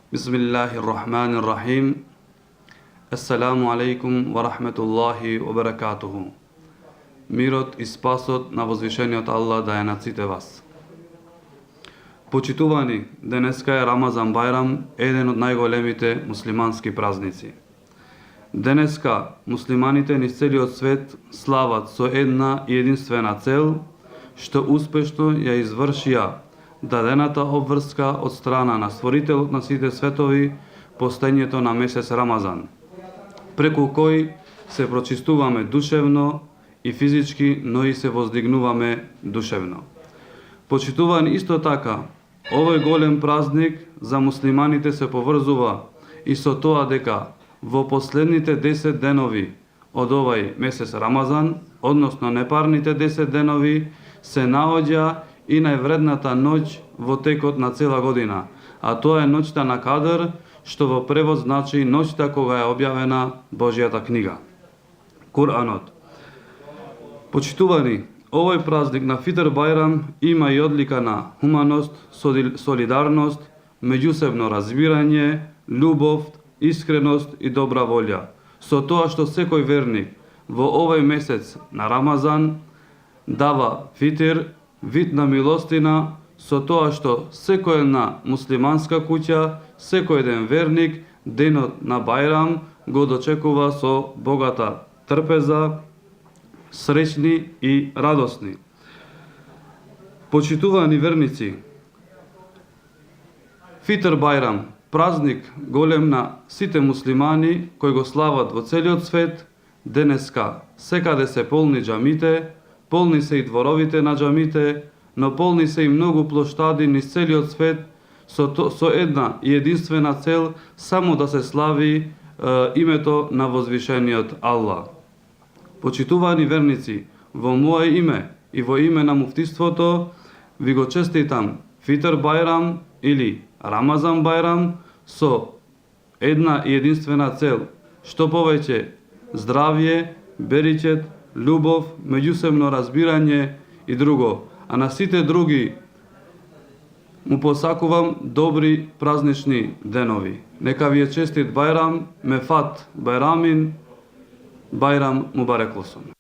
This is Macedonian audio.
Bismillahirrahmanirrahim. Assalamu alaikum wa rahmetullahi wa barakatuhu. Мирот и спасот на возвишениот Аллах да е над сите вас. Почитувани, денеска е Рамазан Бајрам, еден од најголемите муслимански празници. Денеска муслиманите низ целиот свет слават со една и единствена цел, што успешно ја извршија дадената обврска од страна на Створителот на сите светови, постоењето на месец Рамазан, преку кој се прочистуваме душевно и физички, но и се воздигнуваме душевно. Почитуван исто така, овој голем празник за муслиманите се поврзува и со тоа дека во последните 10 денови од овој месец Рамазан, односно непарните 10 денови, се наоѓа и највредната ноќ во текот на цела година, а тоа е ноќта на Кадр, што во превод значи ноќта кога е објавена Божјата книга, Куранот. Почитувани, овој празник на Фитр Бајрам има и одлика на хуманост, солидарност, меѓусебно разбирање, љубов, искреност и добра волја. Со тоа што секој верник во овој месец на Рамазан дава фитир, вид на милостина, со тоа што секој една муслиманска куќа, секој еден верник, денот на Бајрам го дочекува со богата трпеза, среќни и радосни. Почитувани верници, Фитр Бајрам, празник голем на сите муслимани кои го слават во целиот свет, денеска секаде се полни џамите, полни се и дворовите на џамите, но полни се и многу плоштади низ целиот свет со една и единствена цел, само да се слави името на возвишениот Аллах. Почитувани верници, во мое име и во име на муфтиството ви го честитам Фитр Бајрам или Рамазан Бајрам со една и единствена цел, што повеќе здравје, беричет, љубов, меѓусебно разбирање и друго. А на сите други му посакувам добри празнични денови. Нека ви е честит Бајрам, мефат Бајрамин, Бајрам мубарек олсун.